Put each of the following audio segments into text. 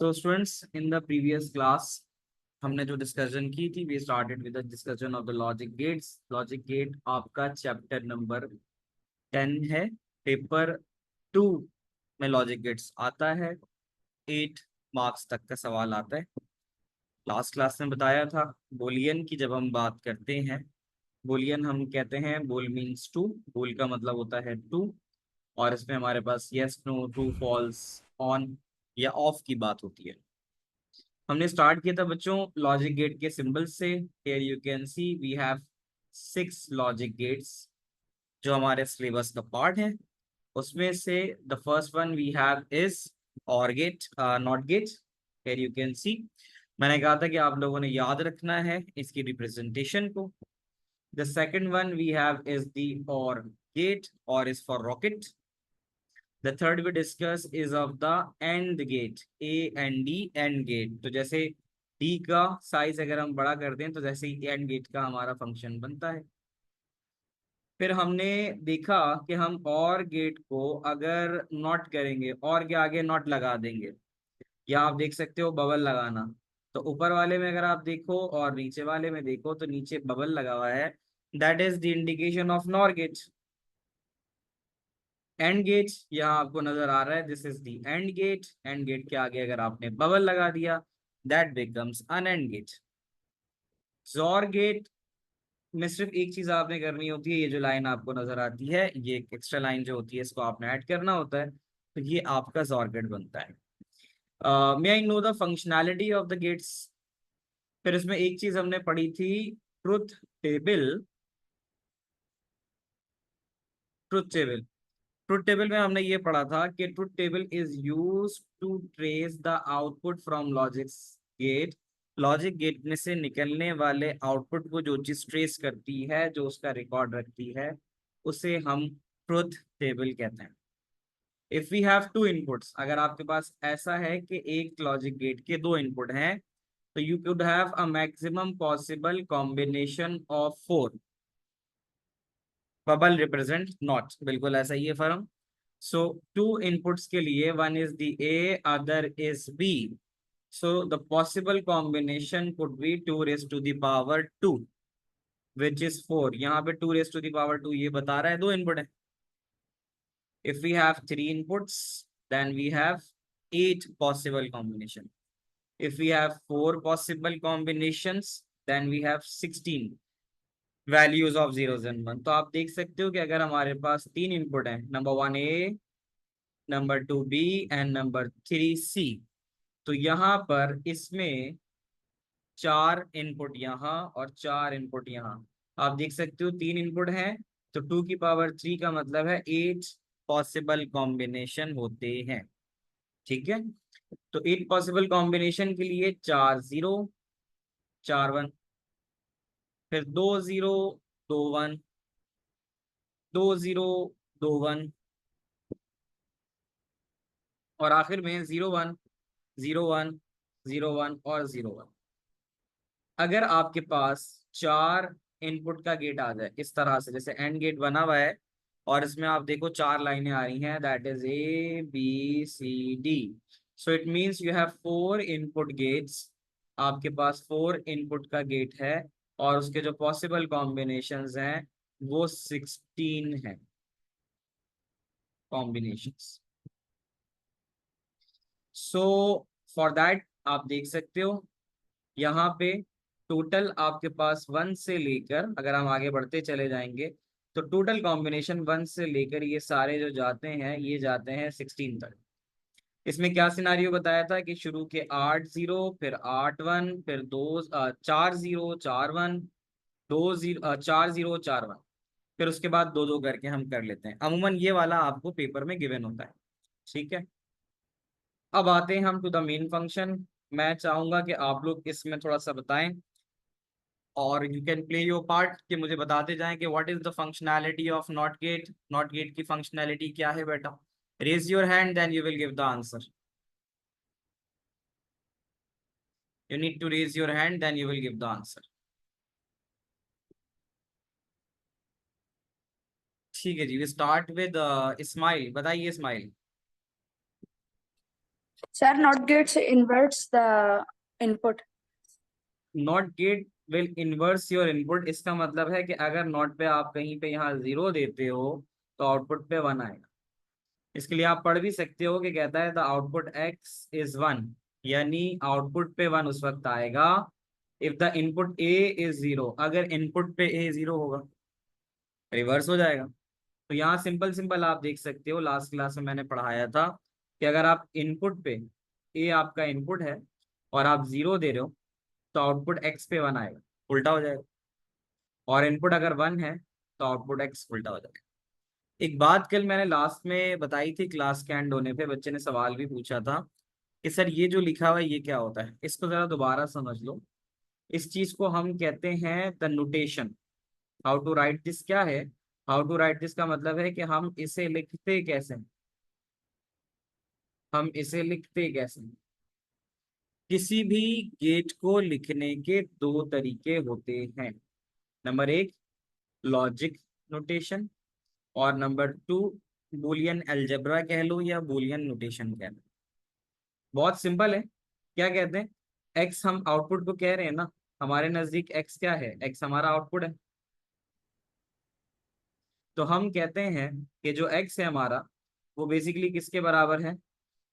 So students, in the previous class हमने जो discussion की थी, we started with the discussion of the logic gates. Logic gate आपका chapter number 10 है। Paper 2 में लॉजिक गेट्स आता है। 8 मार्क्स तक का सवाल आता है। लास्ट क्लास में बताया था बोलियन की जब हम बात करते हैं, बोलियन हम कहते हैं बोल मीन्स टू। बोल का मतलब होता है टू, और इसमें हमारे पास yes, no, true, false, on या ऑफ की बात होती है। हमने स्टार्ट किया था बच्चों लॉजिक गेट के सिंबल से। Here you can see we have 6 logic gates जो हमारे सिलेबस का पार्ट है। उसमें से the first one we have is OR gate, not gate. Here you can see मैंने कहा था कि आप लोगों ने याद रखना है इसकी रिप्रेजेंटेशन को। The second one we have is the OR gate, OR is for rocket. The third we discuss is of the AND gate, AND AND gate। तो जैसे D का साइज अगर हम बड़ा कर दें तो जैसे ही AND गेट का हमारा फंक्शन बनता है। फिर हमने देखा कि हम और गेट को अगर नॉट करेंगे और के आगे नॉट लगा देंगे, या आप देख सकते हो बबल लगाना। तो ऊपर वाले में अगर आप देखो और नीचे वाले में देखो तो नीचे बबल लगा हुआ है, that is the indication of NOR gate. And gate यहाँ आपको नजर आ रहा है, this is the AND gate. And gate के आगे अगर आपने बबल लगा दिया, that becomes NAND gate. XOR gate में सिर्फ एक चीज आपने करनी होती है, ये जो लाइन आपको नजर आती है, ये एक एक्स्ट्रा लाइन जो होती है इसको आपने ऐड करना होता है, तो ये आपका जोर गेट बनता है। May I know the functionality of the gates. फिर इसमें एक चीज हमने पढ़ी थी, truth table. Truth table, truth table में हमने ये पढ़ा था कि truth table is use to trace the output from logic gate. Logic gate में से निकलने वाले आउटपुट को जो चीज ट्रेस करती है, जो उसका रिकॉर्ड रखती है, उसे हम ट्रुथ टेबल कहते हैं। If we have two inputs, अगर आपके पास ऐसा है कि एक लॉजिक गेट के दो इनपुट हैं, तो you could have a maximum possible combination of 4। Bubble represent not, बिल्कुल ऐसा ही है फर्म। So two inputs के लिए, one is the A, other is B. So the possible combination could be 2 raised to the power 2, which is 4। यहाँ पे 2 raised to the power 2 ये बता रहा है दो इनपुट है। If we have 3 inputs, then we have 8 possible combination. If we have 4 possible combinations, then we have 16 values of zeros and one। तो आप देख सकते हो कि अगर हमारे पास 3 इनपुट है, number 1 A, number 2 B and number 3 C, तो यहाँ पर इसमें 4 इनपुट यहाँ और 4 इनपुट यहाँ। आप देख सकते हो 3 इनपुट हैं, तो 2 की पावर 3 का मतलब है 8 पॉसिबल कॉम्बिनेशन होते हैं। ठीक है, तो 8 पॉसिबल कॉम्बिनेशन के लिए 4 0 4 1, फिर 2 0 2 1, 2 0 2 1, और आखिर में 0 1 0 1 0 1 और 0 1। अगर आपके पास 4 इनपुट का गेट आ जाए इस तरह से, जैसे एंड गेट बना हुआ है और इसमें आप देखो 4 लाइनें आ रही हैं, that is A B C D. So it means you have 4 input gates. आपके पास 4 इनपुट का गेट है और उसके जो पॉसिबल कॉम्बिनेशंस हैं वो 16 है कॉम्बिनेशंस। सो फॉर दैट आप देख सकते हो यहाँ पे टोटल आपके पास 1 से लेकर, अगर हम आगे बढ़ते चले जाएंगे, तो टोटल कॉम्बिनेशन 1 से लेकर ये सारे जो जाते हैं ये जाते हैं 16 तक। इसमें क्या सिनारियो बताया था कि शुरू के 8 0, फिर 8 1, फिर 4 0 4 1, 2 0 4 0 4 1, फिर उसके बाद दो दो करके हम कर लेते हैं। अमूमन ये वाला आपको पेपर में गिवन होता है। ठीक है, अब आते हैं हम टू द मेन फंक्शन। मैं चाहूंगा कि आप लोग इसमें थोड़ा सा बताएं और you can play your part, कि मुझे बताते जाएं कि what is the functionality of not gate. Not gate की फंक्शनैलिटी क्या है बेटा? Raise your hand, then you will give the answer. You need to raise your hand, then you will give the answer. ठीक है जी, we start with Ismail. बताइए Ismail. Sir, not gates inverts the input. Not gate will inverse your input, इसका मतलब है कि अगर not पे आप कहीं पे यहाँ 0 देते हो तो आउटपुट पे 1 आएगा। इसके लिए आप पढ़ भी सकते हो कि कहता है द आउटपुट x इज 1, यानी आउटपुट पे 1 उस वक्त आएगा if the input a is 0, अगर इनपुट पे a 0 होगा रिवर्स हो जाएगा। तो यहाँ सिंपल सिंपल आप देख सकते हो, लास्ट क्लास में मैंने पढ़ाया था कि अगर आप इनपुट पे a आपका इनपुट है और आप 0 दे रहे हो तो आउटपुट x पे 1 आएगा, उल्टा हो जाएगा। और इनपुट अगर 1 है तो आउटपुट x उल्टा हो जाएगा। एक बात कल मैंने लास्ट में बताई थी, क्लास के एंड होने पे बच्चे ने सवाल भी पूछा था कि सर ये जो लिखा हुआ है ये क्या होता है। इसको जरा दोबारा समझ लो। इस चीज को हम कहते हैं the notation. How to write this क्या है? हाउ टू राइट दिस का मतलब है कि हम इसे लिखते कैसे हैं। हम इसे लिखते कैसे हैं। किसी भी गेट को लिखने के दो तरीके होते हैं। नंबर एक लॉजिक नोटेशन, और नंबर टू बूलियन अलजेब्रा कह लो या बूलियन नोटेशन कह लो। बहुत सिंपल है। क्या कहते हैं? एक्स हम आउटपुट को कह रहे हैं ना, हमारे नजदीक एक्स क्या है? एक्स हमारा आउटपुट है। तो हम कहते हैं कि जो एक्स है हमारा वो बेसिकली किसके बराबर है?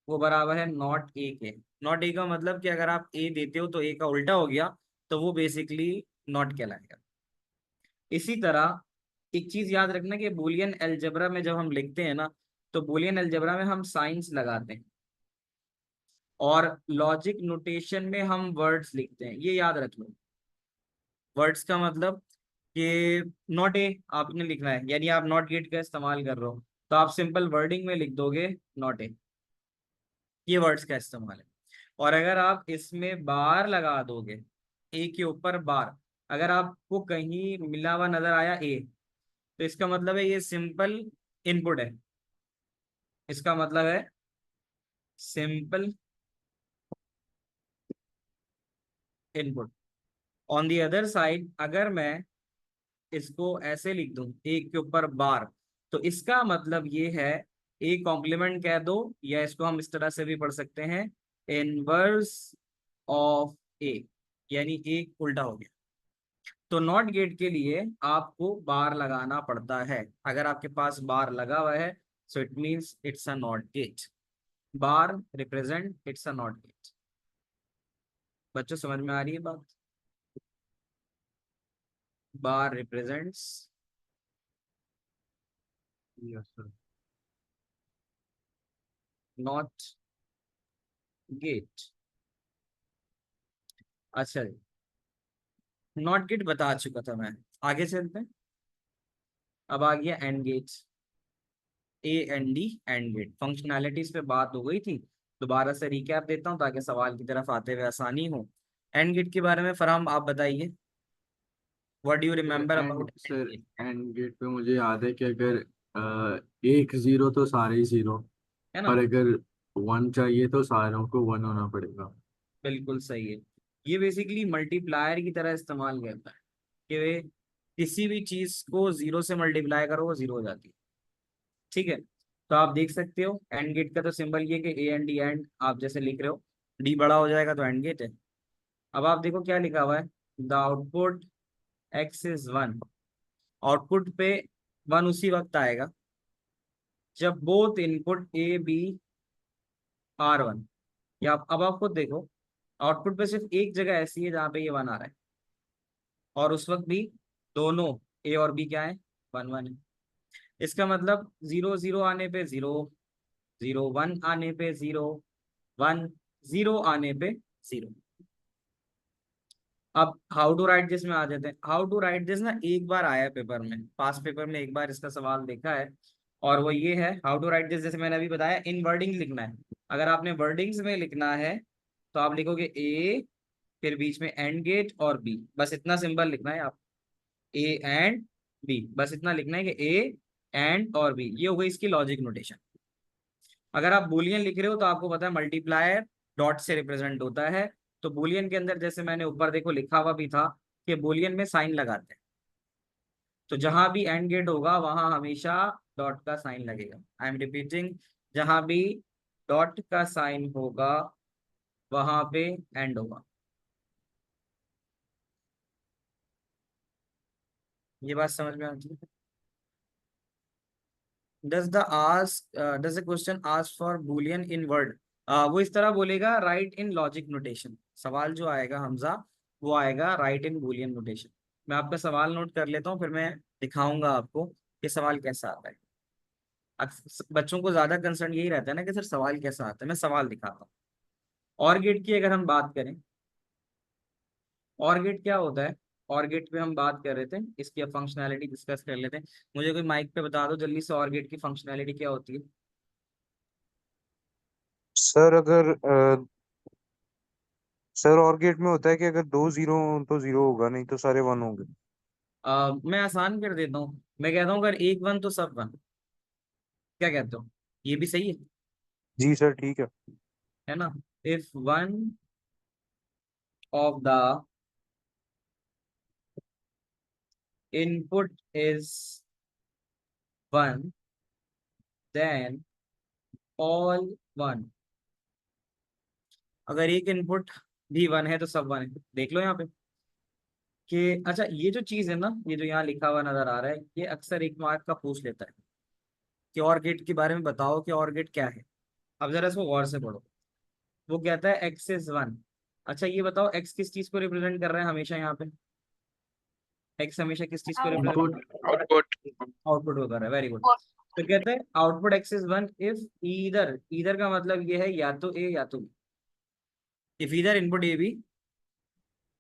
वो बराबर है नॉट ए के। नॉट ए का मतलब कि अगर आप ए देते हो तो ए का उल्टा हो गया, तो वो बेसिकली नॉट कहलाएगा। इसी तरह एक चीज याद रखना कि बूलियन अलजेब्रा में जब हम लिखते हैं ना, तो बूलियन अलजेब्रा में हम साइंस लगाते हैं और लॉजिक नोटेशन में हम वर्ड्स लिखते हैं। ये याद रख लो। वर्ड्स का मतलब कि नॉट ए आपने लिखना है, यानी आप नॉट गेट का इस्तेमाल कर रहे हो तो आप सिंपल वर्डिंग में लिख दोगे नॉट ए। ये वर्ड्स का इस्तेमाल है। और अगर आप इसमें बार लगा दोगे, ए के ऊपर बार, अगर आपको कहीं मिला हुआ नजर आया ए, तो इसका मतलब है ये सिंपल इनपुट है। इसका मतलब है simple input. On the other side अगर मैं इसको ऐसे लिख दूं एक के ऊपर बार, तो इसका मतलब ये है ए कॉम्प्लीमेंट कह दो, या इसको हम इस तरह से भी पढ़ सकते हैं इनवर्स ऑफ ए, यानी ए उल्टा हो गया। तो नॉट गेट के लिए आपको बार लगाना पड़ता है। अगर आपके पास बार लगा हुआ है so it means it's a not gate. Bar represent it's a not gate. बच्चों समझ में आ रही है बात? Bar represents yes sir. Not gate. अच्छा, नॉट गेट बता चुका था मैं। आगे चलते हैं। अब आ गया and gate. A N D and gate functionalities पे बात हो गई थी। दोबारा से रिकैप देता हूँ ताकि सवाल की तरफ आते हुए आसानी हो। एंड गेट के बारे में फरहान आप बताइए, what do you remember and about and sir gate? And gate पे मुझे याद है कि अगर एक जीरो तो सारे ही जीरो, है ना? और अगर वन चाहिए तो सारों को वन होना पड़ेगा। बिल्कुल सही है। ये बेसिकली मल्टीप्लायर की तरह इस्तेमाल करता है कि वे किसी भी चीज को जीरो से मल्टीप्लाई करो वो जीरो हो जाती है। ठीक है। तो आप देख सकते हो एंड गेट का तो सिंबल ये कि ए एंड डी एंड आप जैसे लिख रहे हो, डी बड़ा हो जाएगा तो एंड गेट है। अब आप देखो क्या लिखा हुआ है, the output X is 1। Output पे 1 उसी वक्त आएगा जब both input A B are 1। या अब आप खुद देखो, आउटपुट पे सिर्फ एक जगह ऐसी है जहां पे ये 1 आ रहा है, और उस वक्त भी दोनों ए और बी क्या है? 1 1 है। इसका मतलब 0 0 आने पे 0, 0 1 आने पे 0, 1 0 आने पे 0। अब हाउ टू राइट दिस में आ जाते हैं। हाउ टू राइट दिस ना एक बार आया पेपर में, पास पेपर में एक बार इसका सवाल देखा है, और वो ये है हाउ टू राइट दिस, जैसे मैंने अभी बताया इन वर्डिंग लिखना है। अगर आपने वर्डिंग्स में लिखना है तो आप लिखोगे ए, फिर बीच में एंड गेट और बी, बस इतना सिंबल लिखना है आप। ए एंड बी, बस इतना लिखना है कि ए एंड और बी, ये हो गई इसकी लॉजिक नोटेशन। अगर आप बूलियन लिख रहे हो तो आपको पता है मल्टीप्लायर डॉट से रिप्रेजेंट होता है। तो बूलियन के अंदर जैसे मैंने ऊपर देखो लिखा हुआ भी था कि बूलियन में साइन लगाते हैं, तो जहां भी एंड गेट होगा वहां हमेशा डॉट का साइन लगेगा। आई एम रिपीटिंग, जहां भी डॉट का साइन होगा वहां पे एंड होगा। ये बात समझ में आती है? Does the question ask for Boolean in word? वो इस तरह बोलेगा, राइट इन लॉजिक नोटेशन। सवाल जो आएगा हमजा, वो आएगा राइट इन बूलियन नोटेशन। मैं आपका सवाल नोट कर लेता हूँ, फिर मैं दिखाऊंगा आपको कि सवाल कैसा आता है। बच्चों को ज्यादा कंसर्न यही रहता है ना कि सर सवाल कैसा आता है। मैं सवाल दिखाता हूँ। और गेट की अगर हम बात करें, और गेट क्या होता है? और गेट पे हम बात कर रहे थे, इसकी अब फंक्शनैलिटी डिस्कस कर लेते हैं। मुझे कोई माइक पे बता दो जल्दी से, और गेट की फंक्शनैलिटी क्या होती है? सर अगर सर और गेट में होता है कि अगर 2 जीरो हों तो जीरो होगा, नहीं तो सारे 1 होंगे। मैं आसान कर देता हूँ, मैं कहता हूँ अगर एक वन तो सब वन। क्या कहते हो? ये भी सही जी सर ठीक है। है ना? If one of the input is one then all one. अगर एक इनपुट भी वन है तो सब वन है। देख लो यहाँ पे कि अच्छा, ये जो चीज है ना, ये जो यहाँ लिखा हुआ नजर आ रहा है, ये अक्सर एक मार्क का पूछ लेता है कि और गेट के बारे में बताओ कि और गेट क्या है। अब जरा इसको गौर से पढ़ो। वो कहता है एक्स इज वन। अच्छा ये बताओ, एक्स किस चीज को रिप्रेजेंट कर रहा है हमेशा यहाँ पे? एक्स हमेशा किस चीज को रिप्रेजेंट? इनपुट। आउटपुट को कर रहा है। Very good. तो कहते हैं output X is one if either, either का मतलब ये है या तो ए या तो B. If either input A B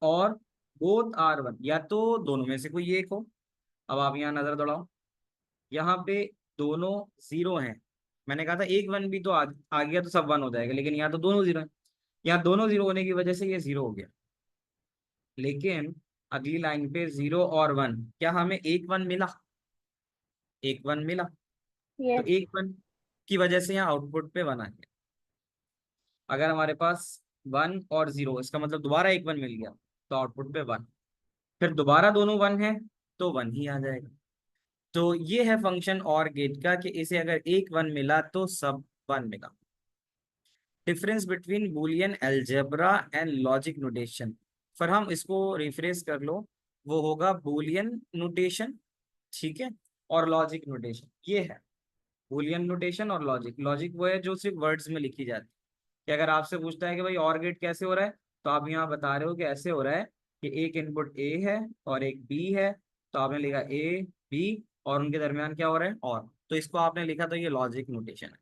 और बोथ आर वन, या तो दोनों में से कोई एक हो। अब आप यहाँ नजर दौड़ाओ, यहाँ पे दोनों जीरो हैं। मैंने कहा था एक वन भी तो आ गया तो सब वन हो जाएगा, लेकिन यहाँ तो दोनों जीरो हैं। यहाँ दोनों जीरो होने की वजह से ये जीरो हो गया। लेकिन अगली लाइन पे जीरो और वन, क्या हमें एक वन मिला? एक वन मिला। तो Yes. एक वन की वजह से यहाँ आउटपुट पे वन आ गया। अगर हमारे पास वन और जीरो, इसका मतलब दोबारा एक वन मिल गया, तो आउटपुट पे वन। फिर दोबारा दोनों वन है तो वन ही आ जाएगा। तो ये है फंक्शन और गेट का कि इसे अगर एक वन मिला तो सब वन मिला। Difference between Boolean algebra and logic notation. फिर हम इसको रिफ्रेश कर लो, वो होगा बूलियन नोटेशन, ठीक है, और लॉजिक नोटेशन। ये है बूलियन नोटेशन और लॉजिक। लॉजिक वो है जो सिर्फ वर्ड्स में लिखी जाती है। कि अगर आपसे पूछता है कि भाई और गेट कैसे हो रहा है, तो आप यहाँ बता रहे हो कि ऐसे हो रहा है कि एक इनपुट ए है और एक बी है, तो आपने लिखा ए बी और उनके दरमियान क्या हो रहा है, और, तो इसको आपने लिखा, तो ये लॉजिक नोटेशन है।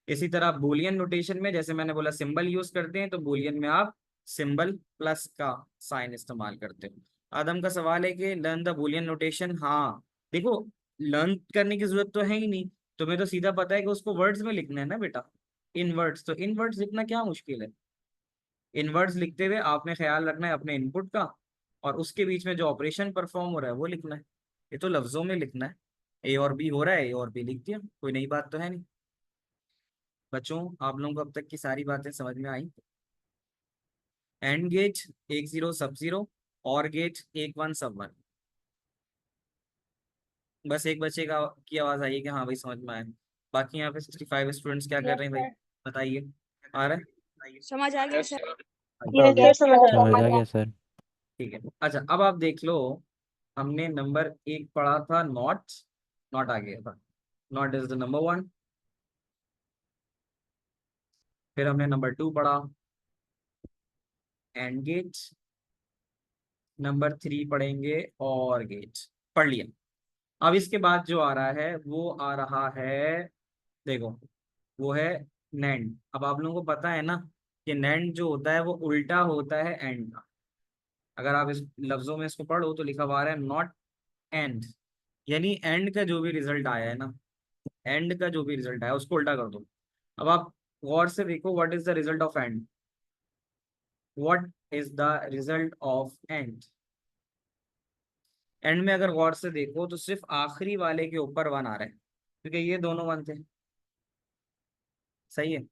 इसी तरह बूलियन नोटेशन में जैसे मैंने बोला सिंबल यूज करते हैं, तो बूलियन में आप सिंबल प्लस का साइन इस्तेमाल करते हो। आदम का सवाल है कि लर्न द बूलियन नोटेशन। हाँ देखो, लर्न करने की जरूरत तो है ही नहीं, तुम्हें तो सीधा पता है कि उसको वर्ड्स में लिखना है ना बेटा, इन वर्ड्स। तो इन वर्ड्स लिखना क्या मुश्किल है? इन वर्ड्स लिखते हुए आपने ख्याल रखना है अपने इनपुट का, और उसके बीच में जो ऑपरेशन परफॉर्म हो रहा है वो लिखना है। ये तो लफ्जों में लिखना है। ए और बी हो रहा है, ए और बी लिख दिया, कोई नई बात तो है नहीं। बच्चों, आप लोगों को अब तक की सारी बातें समझ में आई? एंड गेट एक जीरो सब जीरो, और गेट एक वन सब वन। बस एक बच्चे का की आवाज आई है कि हाँ भाई समझ में आया। बाकी यहाँ पे 65 स्टूडेंट्स क्या कर Yes, रहे हैं भाई? sir. बताइए, आ रहा है? समझ आ गया सर। Yes, sir. समझ आ समझ आ गया. गया सर। ठीक है। अच्छा अब आप देख लो, हमने नंबर एक पढ़ा था नॉट, नॉट आ गया था, not is the number one. फिर हमने नंबर टू पढ़ा एंड गेट, नंबर थ्री पढ़ेंगे और गेट। पढ़ लिया। अब इसके बाद जो आ रहा है वो आ रहा है, देखो, वो है नैंड। अब आप लोगों को पता है ना कि नैंड जो होता है वो उल्टा होता है एंड का। अगर आप इस लफ्जों में इसको पढ़ो तो लिखा हुआ आ रहा है नॉट एंड, यानी एंड का जो भी रिजल्ट आया है ना, एंड का जो भी रिजल्ट आया उसको उल्टा कर दो। अब आप गौर से देखो, what is the result of and? What is the result of and? And में अगर गौर से देखो तो सिर्फ आखिरी वाले के ऊपर वन आ रहा है, क्योंकि ये दोनों वन थे। सही है।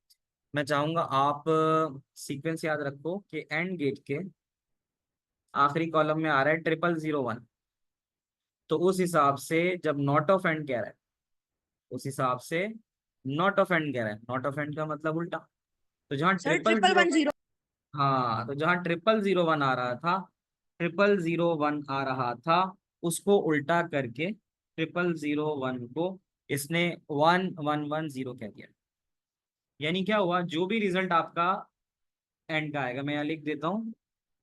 मैं चाहूंगा आप सीक्वेंस याद रखो कि एंड गेट के आखिरी कॉलम में आ रहा है 0001। तो उस हिसाब से जब नॉट ऑफ एंड कह रहा है, उस हिसाब से नॉट ऑफ एंड कह रहा है, नॉट ऑफ एंड का मतलब उल्टा। तो जहाँ sir triple triple zero, one zero. हाँ तो जहाँ 000 1 आ रहा था, 000 1 आ रहा था, उसको उल्टा करके 000 1 को इसने 1110 कह दिया। यानी क्या हुआ, जो भी रिजल्ट आपका एंड का आएगा, मैं यहाँ लिख देता हूँ,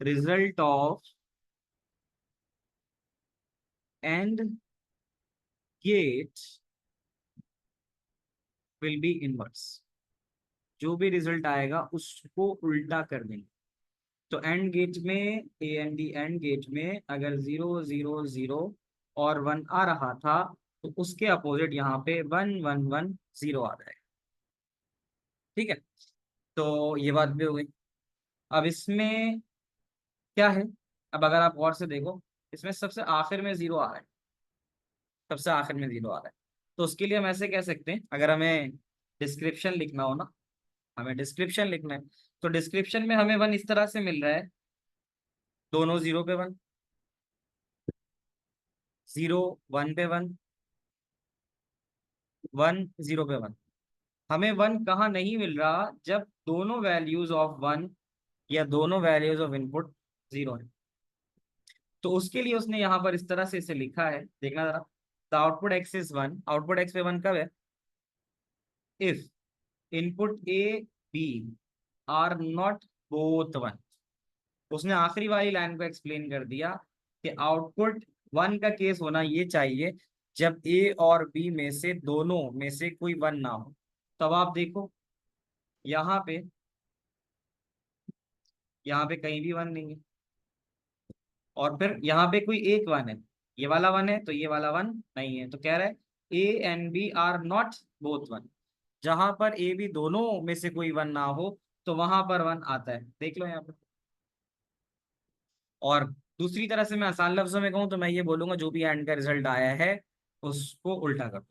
result of and gate will be inverse. जो भी रिजल्ट आएगा उसको उल्टा कर देंगे। तो एंड गेट में, ए एन डी एंड गेट में अगर 000 और 1 आ रहा था, तो उसके अपोजिट यहाँ पे 1110 आ जाएगा। ठीक है, तो ये बात भी हो गई। अब इसमें क्या है, अब अगर आप गौर से देखो, इसमें सबसे आखिर में 0 आ रहा है, सबसे आखिर में 0 आ रहा है। तो उसके लिए हम ऐसे कह सकते हैं, अगर हमें डिस्क्रिप्शन लिखना हो ना, हमें डिस्क्रिप्शन लिखना है, तो डिस्क्रिप्शन में हमें 1 इस तरह से मिल रहा है, दोनों 0 पे 1, 0 1 पे 1, 1 0 पे 1। हमें 1 कहाँ नहीं मिल रहा, जब दोनों वैल्यूज ऑफ 1 या दोनों वैल्यूज ऑफ इनपुट 0 है। तो उसके लिए उसने यहाँ पर इस तरह से इसे लिखा है, देखना जरा, the output X is 1, output X पे 1 कब है, if input A B are not both 1। उसने आखिरी वाली लाइन को एक्सप्लेन कर दिया कि आउटपुट 1 का केस होना ये चाहिए जब ए और बी में से दोनों में से कोई 1 ना हो। तब आप देखो यहाँ पे, यहाँ पे कहीं भी 1 नहीं है, और फिर यहाँ पे कोई एक 1 है, ये वाला 1 है तो ये वाला 1 नहीं है। तो कह रहा है A and B are not both 1। जहां पर ए बी दोनों में से कोई 1 ना हो, तो वहां पर 1 आता है, देख लो यहाँ पे। और दूसरी तरह से मैं आसान लफ्जों में कहूँ तो मैं ये बोलूंगा, जो भी एंड का रिजल्ट आया है उसको उल्टा कर दो।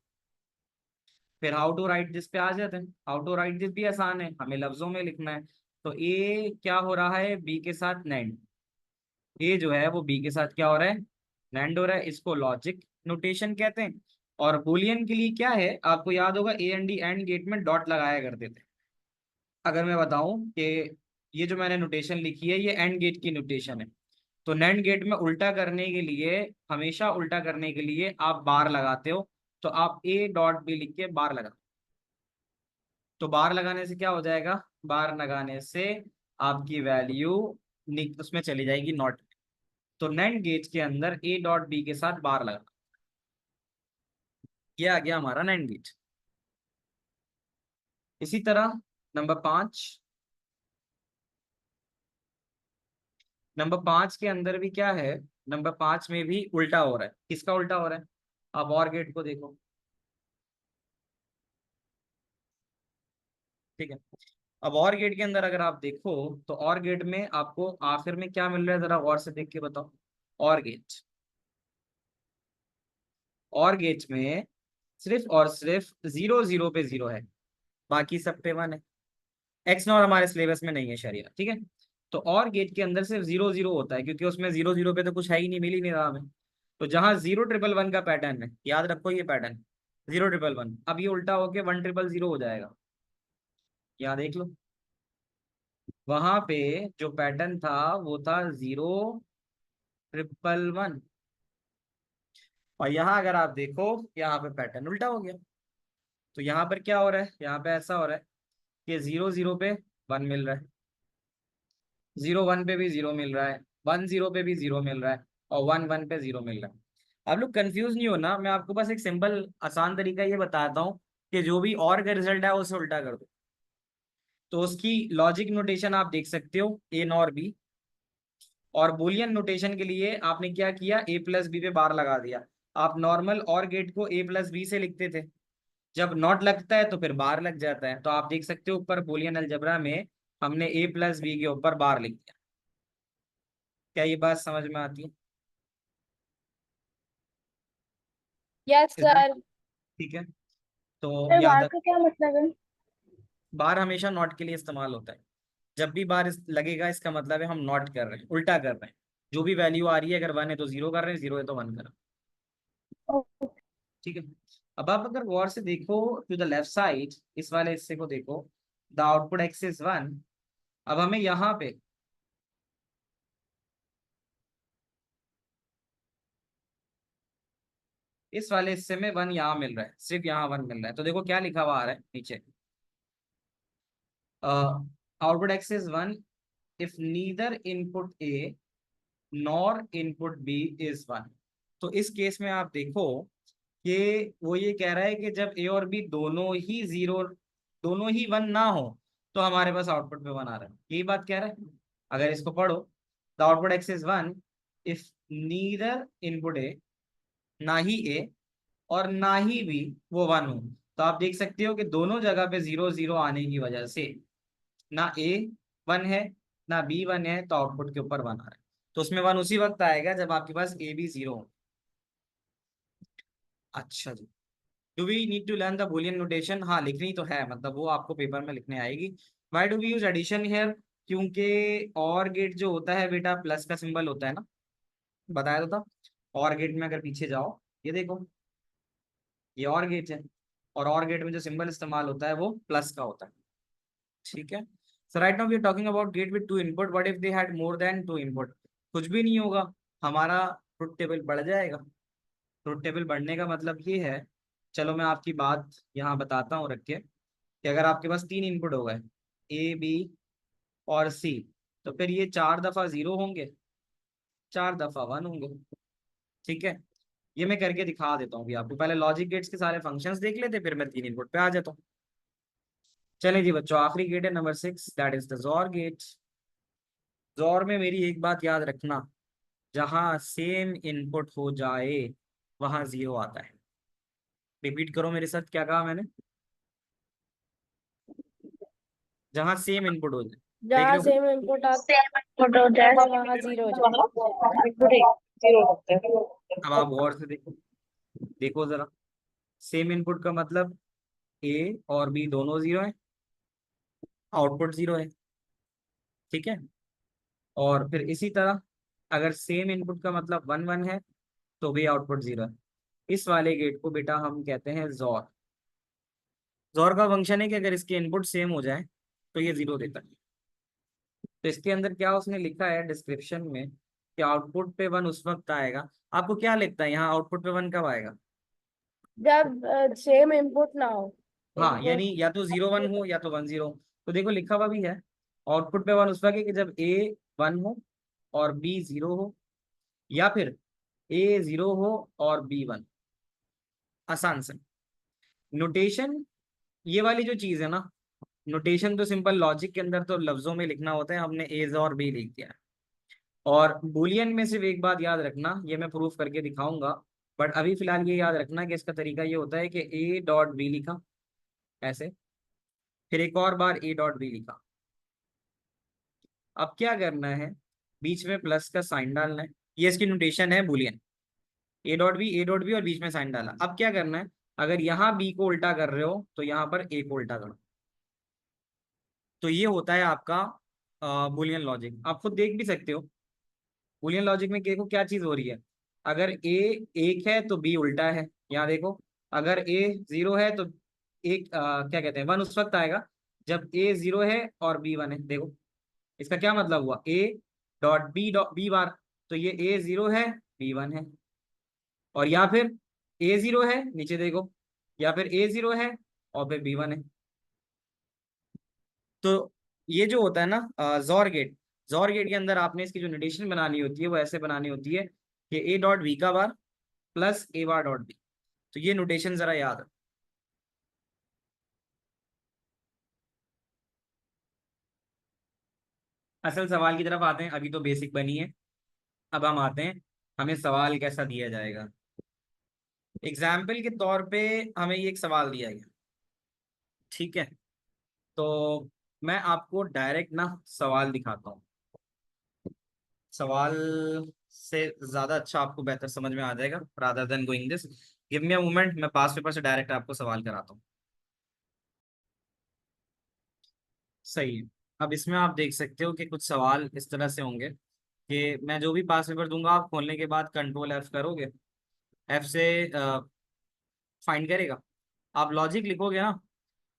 फिर हाउ टू राइट दिस पे आ जाते हैं। हाउ टू राइट दिस भी आसान है, हमें लफ्जों में लिखना है। तो ए क्या हो रहा है, बी के साथ नैंड, ए जो है वो बी के साथ क्या हो रहा है, नैंड हो रहा है। इसको लॉजिक नोटेशन कहते हैं। और बुलियन के लिए क्या है, आपको याद होगा, A N D and gate में डॉट लगाया करते थे। अगर मैं बताऊं कि ये जो मैंने नोटेशन लिखी है ये एंड गेट की नोटेशन है, तो नैंड गेट में उल्टा करने के लिए, हमेशा उल्टा करने के लिए आप बार लगाते हो। तो आप ए डॉट बी लिख के बार लगा, तो बार लगाने से क्या हो जाएगा, बार लगाने से आपकी वैल्यू उसमें चली जाएगी नॉट। तो नैंड गेट के अंदर ए डॉट बी के साथ बार लगा, ये आ गया हमारा नैंड गेट। इसी तरह नंबर 5, नंबर 5 के अंदर भी क्या है, नंबर 5 में भी उल्टा हो रहा है। किसका उल्टा हो रहा है, अब और गेट को देखो। ठीक है, अब और गेट के अंदर अगर आप देखो, तो और गेट में आपको आखिर में क्या मिल रहा है, जरा गौर से देख के बताओ। और गेट, और गेट में सिर्फ और सिर्फ 0 0 पे 0 है, बाकी सब पे 1 है। एक्स नॉर हमारे सिलेबस में नहीं है शरिया, ठीक है। तो और गेट के अंदर सिर्फ 0 0 होता है, क्योंकि उसमें 0 0 पे तो कुछ है ही नहीं, मिल ही नहीं रहा हमें। तो जहां 0 1 1 1 का पैटर्न है, याद रखो ये पैटर्न, 0 1 1 1, अब ये उल्टा होके 1 0 0 हो जाएगा। यहाँ देख लो, वहां पे जो पैटर्न था वो था 0 1 1 1, और यहाँ अगर आप देखो, यहाँ पे पैटर्न उल्टा हो गया। तो यहाँ पर क्या हो रहा है, यहाँ पे ऐसा हो रहा है कि 0 0 पे 1 मिल रहा है, 0 1 पे भी 0 मिल रहा है, 1 0 पे भी 0 मिल रहा है, और 1 1 पे 0 मिल रहा है। आप लोग कंफ्यूज नहीं होना, मैं आपको बस एक सिंपल आसान तरीका ये बताता हूँ कि जो भी और का रिजल्ट है उसे उल्टा कर दो। तो उसकी लॉजिक नोटेशन आप देख सकते हो, ए नॉर बी। और बुलियन नोटेशन के लिए आपने क्या किया, ए प्लस बी पे बार लगा दिया। आप नॉर्मल और गेट को ए प्लस बी से लिखते थे, जब नॉट लगता है तो फिर बार लग जाता है। तो आप देख सकते हो ऊपर बुलियन अलजेब्रा में हमने ए प्लस बी के ऊपर बार लिख दिया। क्या ये बात समझ में आती है? यस इस बात, सर। ठीक है। तो सर याद बार रख, का क्या मतलब है? बार हमेशा नॉट के लिए इस्तेमाल होता है। जब भी बार लगेगा, इसका मतलब है हम नॉट कर रहे हैं, उल्टा कर रहे हैं। जो भी वैल्यू आ रही है, अगर 1 है तो 0 कर रहे हैं, 0 है तो 1 कर रहे हैं। ओ, ठीक है। अब आप अगर गौर से देखो टू द लेफ्ट साइड, इस वाले हिस्से को देखो, द आउटपुट एक्स इज 1। अब हमें यहाँ पे इस वाले हिस्से में 1 यहाँ मिल रहा है, सिर्फ यहाँ 1 मिल रहा है। तो देखो क्या लिखा हुआ आ रहा है नीचे, output X is 1 if neither input A nor input B is 1। तो इस केस में आप देखो कि वो ये कह रहा है कि जब ए और बी दोनों ही 0, दोनों ही 1 ना हो, तो हमारे पास आउटपुट पे 1 आ रहा है। यही बात कह रहा है। अगर इसको पढ़ो, the output X is 1 if neither input ए, ना ही ए और ना ही बी वो 1 हो। तो आप देख सकते हो कि दोनों जगह पे 0 0 आने की वजह से ना ए 1 है ना बी 1 है, तो आउटपुट के ऊपर 1 आ रहा है। तो उसमें 1 उसी वक्त आएगा जब आपके पास ए बी 0 हो। अच्छा जी, do we need to learn the Boolean notation? हाँ, लिखनी तो है, मतलब वो आपको पेपर में लिखने आएगी। Why do we use addition here? क्योंकि और गेट जो होता है बेटा प्लस का सिंबल होता है ना, बताया तो था। और गेट में अगर पीछे जाओ, ये देखो, ये और गेट है, और गेट में जो सिंबल इस्तेमाल होता है वो प्लस का होता है। ठीक है। So right now we are talking about gate with 2 input. What if they had more than 2 input? कुछ भी नहीं होगा, हमारा ट्रुथ टेबल बढ़ जाएगा। ट्रुथ टेबल बढ़ने का मतलब ये है, चलो मैं आपकी बात यहाँ बताता हूँ रख के, कि अगर आपके पास 3 इनपुट हो गए ए बी और सी, तो फिर ये 4 दफा 0 होंगे, 4 दफा 1 होंगे। ठीक है, ये मैं करके दिखा देता हूँ अभी आपको। पहले लॉजिक गेट्स के सारे फंक्शंस देख लेते, फिर मैं 3 इनपुट पे आ जाता हूँ। चले जी बच्चों, आखिरी गेट है नंबर 6, दैट इज द जोर गेट। जोर में मेरी एक बात याद रखना, जहां सेम इनपुट हो जाए वहां 0 आता है। रिपीट करो मेरे साथ, क्या कहा मैंने? जहां सेम इनपुट हो जाए, देख जहाँ रहे हो? सेम इनपुट आउटपुट हो जाए वहाँ 0 हो जाए। अब आप गौर से देखो, देखो जरा, सेम इनपुट का मतलब ए और बी दोनों 0 है, आउटपुट 0 है। ठीक है, और फिर इसी तरह अगर सेम इनपुट का मतलब 1 1 है, तो भी आउटपुट 0 है। इस वाले गेट को बेटा हम कहते हैं जोर। जोर का फंक्शन है कि अगर इसके इनपुट सेम हो जाए तो ये 0 देता है। तो इसके अंदर क्या उसने लिखा है डिस्क्रिप्शन में कि आउटपुट पे 1 उस वक्त आएगा। आपको क्या लगता है यहाँ आउटपुट पे 1 कब आएगा? जब सेम इनपुट ना हो। हाँ, इनपुट यानी या तो 0 1 हो या तो 1 0। तो देखो लिखा हुआ भी है, आउटपुट पे 1 उस वक्त है कि जब ए 1 हो और बी 0 हो, या फिर ए 0 हो और बी 1। आसान से नोटेशन, ये वाली जो चीज है ना, नोटेशन तो सिंपल लॉजिक के अंदर तो लफ्जों में लिखना होता है, हमने एज और बी लिख दिया है। और बुलियन में सिर्फ एक बात याद रखना, ये मैं प्रूफ करके दिखाऊंगा, बट अभी फिलहाल ये याद रखना कि इसका तरीका ये होता है कि ए डॉट बी लिखा ऐसे, फिर एक और बार ए डॉट बी लिखा। अब क्या करना है, बीच में प्लस का साइन डालना है, ये इसकी नोटेशन है बुलियन। ए डॉट बी और बीच में साइन डाला। अब क्या करना है, अगर यहाँ बी को उल्टा कर रहे हो तो यहाँ पर ए को उल्टा करो। तो ये होता है आपका बुलियन लॉजिक। आप खुद देख भी सकते हो बुलियन लॉजिक में देखो क्या चीज हो रही है। अगर ए 1 है तो बी उल्टा है, यहाँ देखो। अगर ए 0 है तो एक क्या कहते हैं 1 उस वक्त आएगा जब ए 0 है और बी 1 है। देखो इसका क्या मतलब हुआ, ए डॉट बी बार, तो ये ए 0 है बी 1 है। और या फिर ए 0 है, नीचे देखो, या फिर ए 0 है और फिर बी 1 है। तो ये जो होता है ना जोर गेट, जोर गेट के अंदर आपने इसकी जो नोटेशन बनानी होती है वो ऐसे बनानी होती है कि ए डॉट बी का बार प्लस ए बार डॉट बी। तो ये नोटेशन जरा याद रखो। असल सवाल की तरफ आते हैं, अभी तो बेसिक बनी है, अब हम आते हैं हमें सवाल कैसा दिया जाएगा। एग्जाम्पल के तौर पे हमें ये एक सवाल दिया गया, ठीक है? तो मैं आपको डायरेक्ट ना सवाल दिखाता हूँ, सवाल से ज्यादा अच्छा आपको बेहतर समझ में आ जाएगा rather than going this. Give me a moment, मैं पास पेपर से डायरेक्ट आपको सवाल कराता हूँ। सही है। अब इसमें आप देख सकते हो कि कुछ सवाल इस तरह से होंगे कि मैं जो भी पास पेपर दूंगा आप खोलने के बाद कंट्रोल F करोगे, F से फाइंड करेगा। आप लॉजिक लिखोगे ना,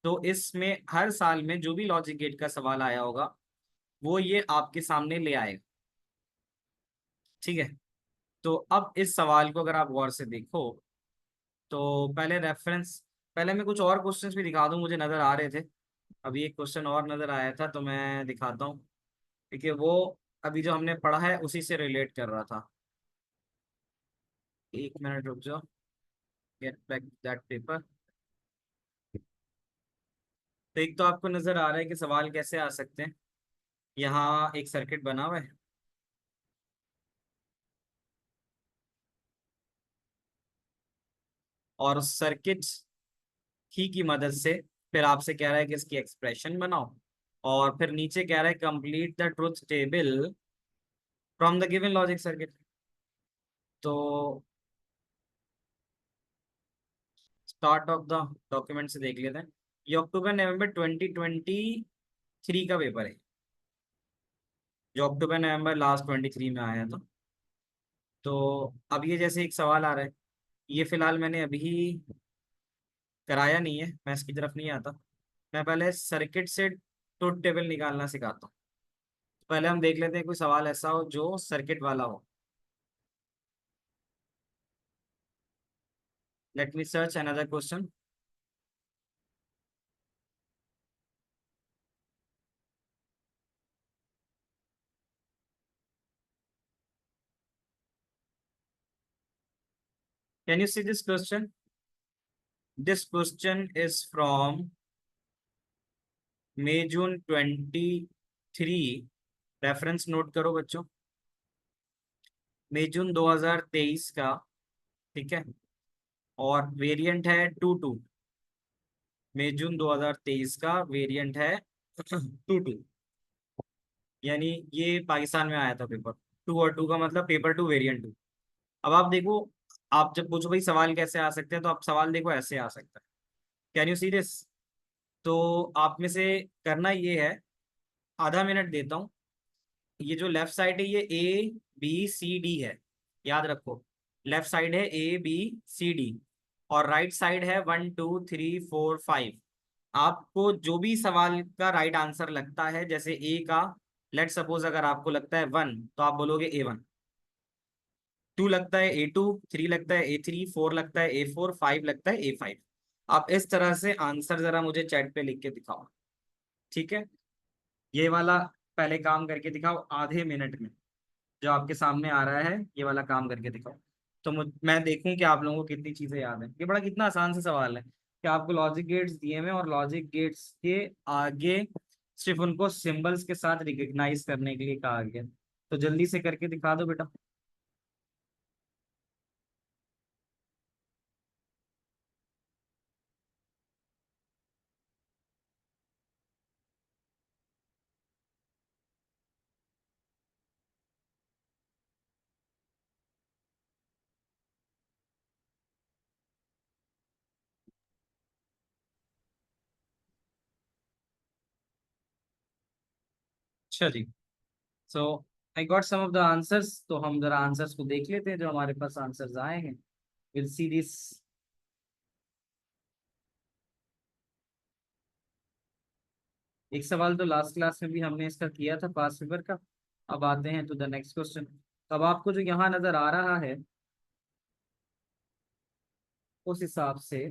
तो इसमें हर साल में जो भी लॉजिक गेट का सवाल आया होगा वो ये आपके सामने ले आएगा। ठीक है, तो अब इस सवाल को अगर आप गौर से देखो तो पहले रेफरेंस, पहले मैं कुछ और क्वेश्चंस भी दिखा दूं, मुझे नजर आ रहे थे। अभी एक क्वेश्चन और नजर आया था तो मैं दिखाता हूँ, क्योंकि वो अभी जो हमने पढ़ा है उसी से रिलेट कर रहा था। एक मिनट रुक जाओ, गेट बैक दैट पेपर। तो एक तो आपको नजर आ रहा है कि सवाल कैसे आ सकते हैं। यहाँ एक सर्किट बना हुआ है, और सर्किट ही की मदद से फिर आपसे कह रहा है कि इसकी एक्सप्रेशन बनाओ, और फिर नीचे कह रहा है complete the truth table from the given logic circuit. तो स्टार्ट ऑफ द डॉक्यूमेंट से देख लेते हैं। ये अक्टूबर नवंबर 2023 का पेपर है, जो अक्टूबर नवंबर लास्ट 23 में आया था। तो अब ये जैसे एक सवाल आ रहा है, ये फिलहाल मैंने अभी कराया नहीं है, मैं इसकी तरफ नहीं आता। मैं पहले सर्किट से ट्रुथ टेबल निकालना सिखाता हूँ। पहले हम देख लेते हैं कोई सवाल ऐसा हो जो सर्किट वाला हो। Let me search another question. Can you see this question? This question is from May June 23। Reference note करो बच्चों, मई जून 2023 का। ठीक है, और वेरिएंट है 22। मई जून 2023 का वेरिएंट है 22। यानी ये पाकिस्तान में आया था पेपर टू, और टू का मतलब पेपर टू वेरिएंट टू। अब आप देखो, आप जब पूछो भाई सवाल कैसे आ सकते हैं, तो आप सवाल देखो ऐसे आ सकता है। Can you see this? तो आप में से करना ये है, आधा मिनट देता हूँ। ये जो लेफ्ट साइड है ये ABCD है, याद रखो। लेफ्ट साइड है ABCD, और राइट साइड है 1 2 3 4 5। आपको जो भी सवाल का राइट आंसर लगता है, जैसे ए का, लेट सपोज अगर आपको लगता है 1 तो आप बोलोगे A1, 2 लगता है A2, 3 लगता है A3, 4 लगता है A4, 5 लगता है A5। आप इस तरह से आंसर जरा मुझे चैट पे लिख के दिखाओ। ठीक है, ये वाला पहले काम करके दिखाओ आधे मिनट में। जो आपके सामने आ रहा है ये वाला काम करके दिखाओ, तो मैं देखूं कि आप लोगों को कितनी चीजें याद है। ये बड़ा कितना आसान सा सवाल है कि आपको लॉजिक गेट्स दिए हुए हैं, और लॉजिक गेट्स के आगे सिर्फ उनको सिंबल्स के साथ रिकग्नाइज करने के लिए कहा गया। तो जल्दी से करके दिखा दो बेटा। अच्छा जी, so I got some of the answers. तो हम जरा आंसर्स को देख लेते हैं जो हमारे पास आंसर्स आए हैं। Will see this. एक सवाल तो लास्ट क्लास में भी हमने इसका किया था, पास पेपर का। अब आते हैं टू द नेक्स्ट क्वेश्चन। अब आपको जो यहाँ नजर आ रहा है उस हिसाब से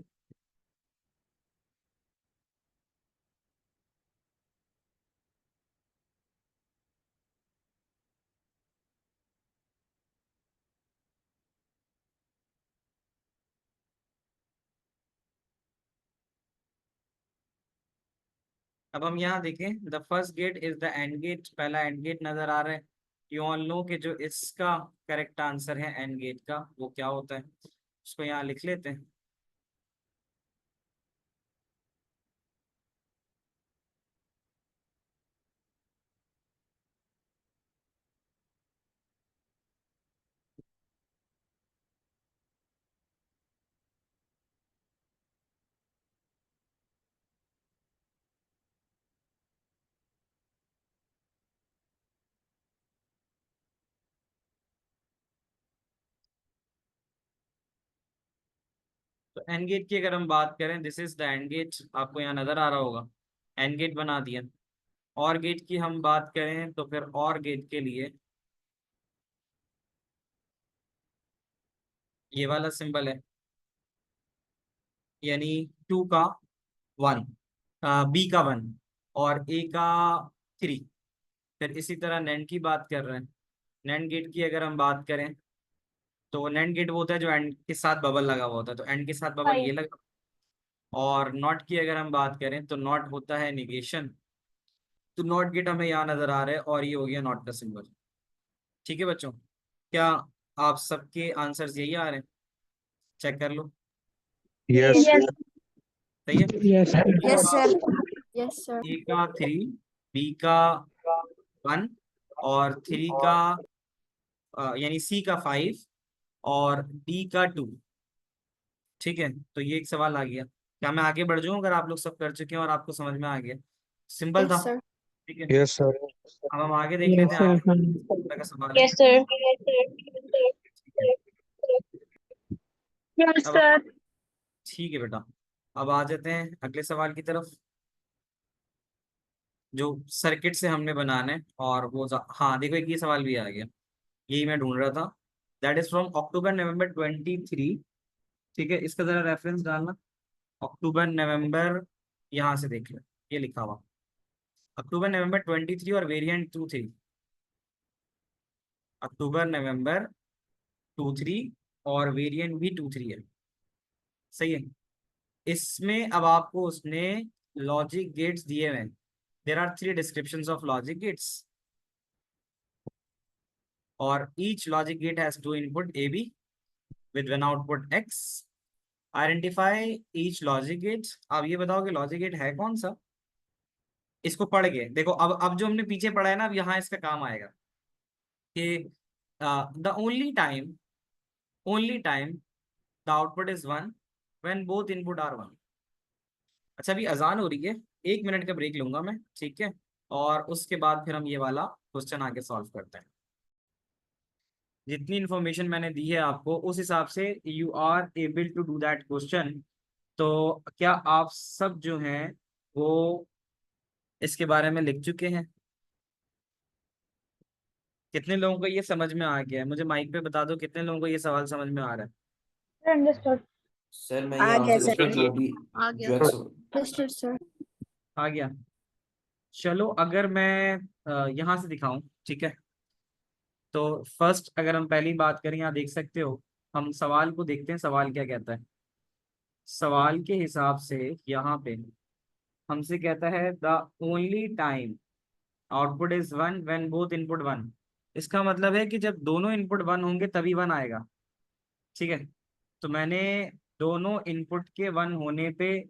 अब हम यहाँ देखें, the first gate is the and gate. पहला एंड गेट नजर आ रहा है। यू ऑल नो कि जो इसका करेक्ट आंसर है एंड गेट का वो क्या होता है, उसको यहाँ लिख लेते हैं। एंड गेट की अगर हम बात करें, this is the and gate, आपको यहाँ नजर आ रहा होगा, एंड गेट बना दिया। और गेट की हम बात करें तो फिर और गेट के लिए ये वाला सिंबल है, यानी 2 का 1, बी का 1 और ए का 3। फिर इसी तरह नैंड की बात कर रहे हैं, नैंड गेट की अगर हम बात करें तो नैंड गेट वो होता है जो एंड के साथ बबल लगा हुआ होता है, तो एंड के साथ बबल ये लगा। और नॉट की अगर हम बात करें तो नॉट होता है निगेशन, तो नॉट गेट हमें यहाँ नजर आ रहा है और ये हो गया नॉट का सिंबल। ठीक है बच्चों, क्या आप सबके आंसर्स यही आ रहे हैं? चेक कर लो, यस Yes. सही है। Yes, sir. Yes, sir. Yes, sir. ए का 3, बी का 1 और 3 का यानी सी का 5 और डी का 2। ठीक है, तो ये एक सवाल आ गया। क्या मैं आगे बढ़ जाऊं अगर आप लोग सब कर चुके हैं और आपको समझ में आ गया? सिंपल था। Yes, sir. ठीक है, यस सर अब हम आगे देख लेते Yes, हैं sir. आगे किस तरह का सवाल है। Yes, sir. Yes, अब sir. ठीक है बेटा, अब आ जाते हैं अगले सवाल की तरफ, जो सर्किट से हमने बनाना है। और वो हाँ देखो, एक ये सवाल भी आ गया, यही मैं ढूंढ रहा था। दैट इज फ्रॉम अक्टूबर नवंबर 23। ठीक है, इसका जरा रेफरेंस डालना, अक्टूबर नवंबर, यहाँ से देख लो, ये लिखा हुआ अक्टूबर नवंबर 23 और वेरिएंट 23, अक्टूबर नवंबर 23 और वेरिएंट भी 23 है। सही है, इसमें अब आपको उसने लॉजिक गेट्स दिए हुए हैं। There are 3 descriptions of logic gates और each logic gate has 2 input A B with 1 output X. Identify each logic gate. अब ये बताओ कि लॉजिक गेट है कौन सा। इसको पढ़ के देखो, अब जो हमने पीछे पढ़ा है ना, अब यहाँ इसका काम आएगा कि the only time the output is 1 when both input are 1। अच्छा, अभी अजान हो रही है, 1 मिनट का ब्रेक लूंगा मैं, ठीक है, और उसके बाद फिर हम ये वाला क्वेश्चन आगे सॉल्व करते हैं। जितनी इन्फॉर्मेशन मैंने दी है आपको उस हिसाब से you are able to do that question. तो क्या आप सब जो हैं वो इसके बारे में लिख चुके हैं? कितने लोगों को ये समझ में आ गया है? मुझे माइक पे बता दो कितने लोगों को ये सवाल समझ में आ रहा है। Understood. सर मैं ये आ गया आंसर सर। इसका भी आ जो गया। है Understood, sir. आ गया? चलो, अगर मैं यहाँ से दिखाऊं, ठीक है, तो फर्स्ट अगर हम पहली बात करें, यहाँ देख सकते हो, हम सवाल को देखते हैं, सवाल क्या कहता है। सवाल के हिसाब से यहाँ पे हमसे कहता है the only time output is 1 when both input 1। इसका मतलब है कि जब दोनों इनपुट 1 होंगे तभी 1 आएगा। ठीक है, तो मैंने दोनों इनपुट के 1 होने पे